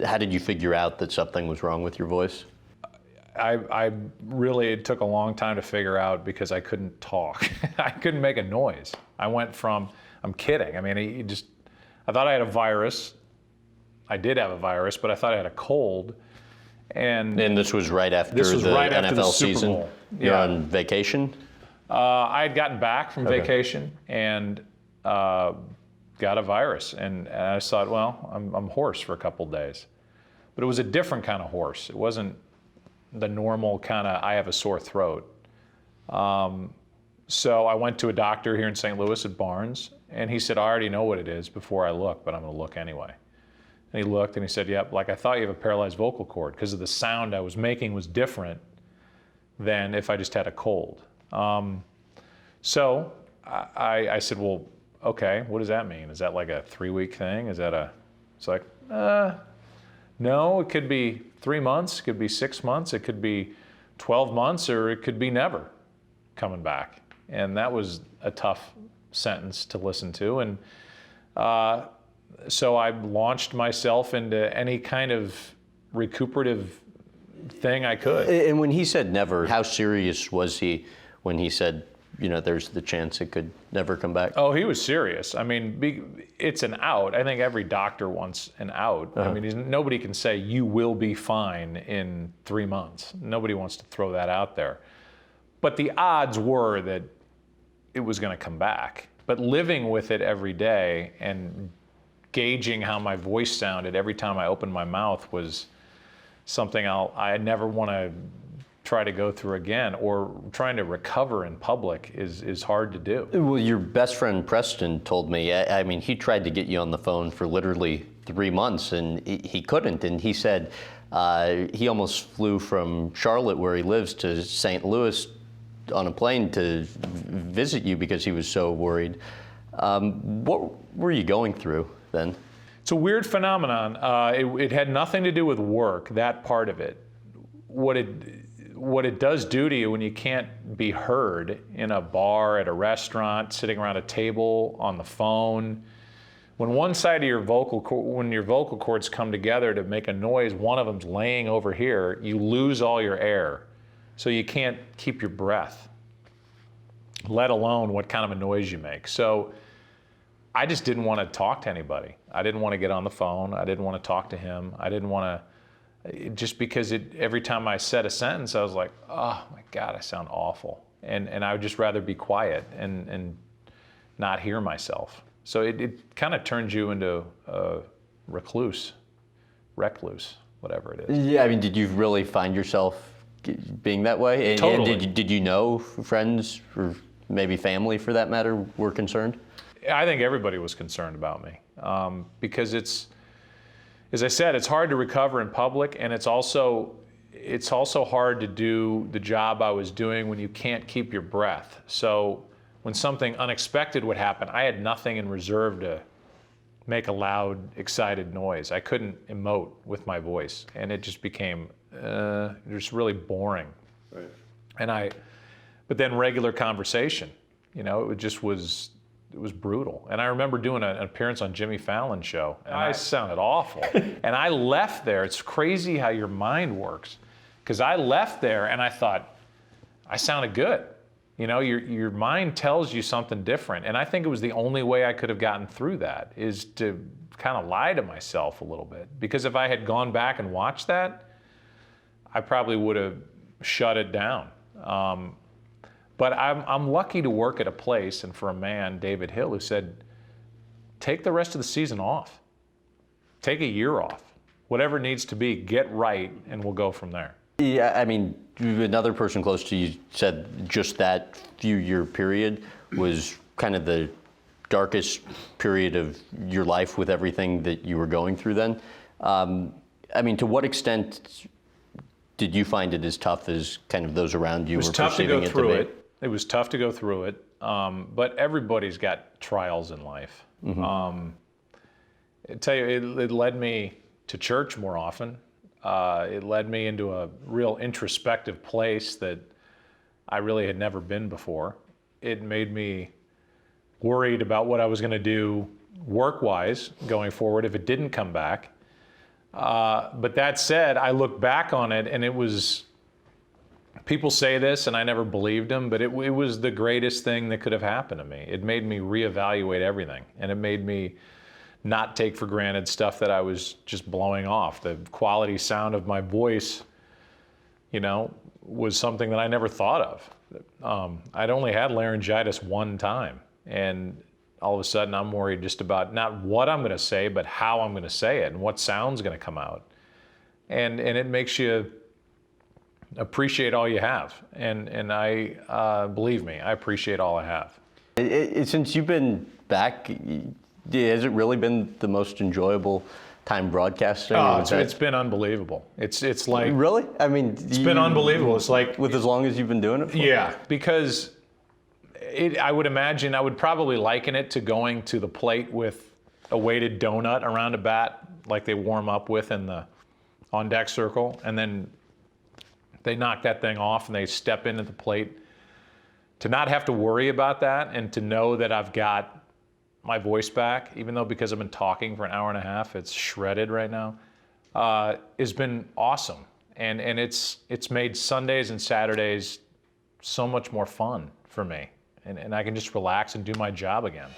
how did you figure out that something was wrong with your voice? I really, it took a long time to figure out because I couldn't talk. I couldn't make a noise. I went from, I'm kidding. I mean, I thought I had a virus. I did have a virus, but I thought I had a cold. And this was right after the NFL season? Bowl. You're on vacation? I had gotten back from vacation and got a virus. And I thought, well, I'm hoarse for a couple days. But it was a different kind of hoarse. It wasn't the normal kind of, I have a sore throat. So I went to a doctor here in St. Louis at Barnes, and he said, I already know what it is before I look, but I'm gonna look anyway. And he looked and he said, yep, like I thought you have a paralyzed vocal cord because of the sound I was making was different than if I just had a cold. So I said, well, okay, what does that mean? Is that like a 3-week thing? Is that it's like, no, it could be 3 months, it could be 6 months, it could be 12 months, or it could be never coming back. And that was a tough sentence to listen to. And so I launched myself into any kind of recuperative thing I could. And when he said never, how serious was he when he said, there's the chance it could never come back? Oh, he was serious. I mean, it's an out. I think every doctor wants an out. I mean, nobody can say you will be fine in 3 months. Nobody wants to throw that out there. But the odds were that it was going to come back. But living with it every day and gauging how my voice sounded every time I opened my mouth was something I never want to try to go through again, or trying to recover in public is hard to do. Well, your best friend Preston told me, I mean, he tried to get you on the phone for literally 3 months and he couldn't. And he said he almost flew from Charlotte, where he lives, to St. Louis on a plane to visit you because he was so worried. What were you going through then? It's a weird phenomenon. It had nothing to do with work, that part of it. What it does do to you when you can't be heard in a bar, at a restaurant, sitting around a table, on the phone. When one side of your vocal cords come together to make a noise, one of them's laying over here, you lose all your air. So you can't keep your breath, let alone what kind of a noise you make. So I just didn't want to talk to anybody. I didn't want to get on the phone. I didn't want to talk to him. I didn't want to, just because every time I said a sentence, I was like, oh my God, I sound awful. And I would just rather be quiet and not hear myself. So it kind of turns you into a recluse, whatever it is. Yeah, I mean, did you really find yourself being that way? And, totally. And did you know friends, or maybe family for that matter, were concerned? I think everybody was concerned about me because it's, as I said, it's hard to recover in public, and it's also hard to do the job I was doing when you can't keep your breath. So when something unexpected would happen, I had nothing in reserve to make a loud, excited noise. I couldn't emote with my voice, and it just became just really boring. Right. But then regular conversation, it was brutal. And I remember doing an appearance on Jimmy Fallon's show, and I sounded awful. And I left there. It's crazy how your mind works. Because I left there and I thought, I sounded good. Your mind tells you something different. And I think it was the only way I could have gotten through that, is to kind of lie to myself a little bit. Because if I had gone back and watched that, I probably would have shut it down. But I'm lucky to work at a place, and for a man, David Hill, who said, take the rest of the season off. Take a year off. Whatever needs to be, get right, and we'll go from there. Yeah, I mean, another person close to you said just that few-year period was kind of the darkest period of your life with everything that you were going through then. I mean, to what extent did you find it as tough as kind of those around you were perceiving it to be? It was tough to go through it. It was tough to go through it, but everybody's got trials in life. Mm-hmm. I tell you, it led me to church more often. It led me into a real introspective place that I really had never been before. It made me worried about what I was going to do work-wise going forward if it didn't come back. But that said, I look back on it, and it was, people say this, and I never believed them, but it was the greatest thing that could have happened to me. It made me reevaluate everything, and it made me not take for granted stuff that I was just blowing off. The quality sound of my voice, you know, was something that I never thought of. I'd only had laryngitis one time, and all of a sudden I'm worried just about not what I'm going to say, but how I'm going to say it and what sound's going to come out. And it makes you appreciate all you have. And I, believe me, I appreciate all I have. Since you've been back, has it really been the most enjoyable time broadcasting? Oh, it's been unbelievable. It's like, really? I mean, it's been unbelievable. It's like, with as long as you've been doing it for? Yeah, because I would imagine, I would probably liken it to going to the plate with a weighted donut around a bat, like they warm up with in the on-deck circle, and then they knock that thing off and they step into the plate. To not have to worry about that and to know that I've got my voice back, even though because I've been talking for an hour and a half, it's shredded right now, has been awesome. And it's made Sundays and Saturdays so much more fun for me. And I can just relax and do my job again.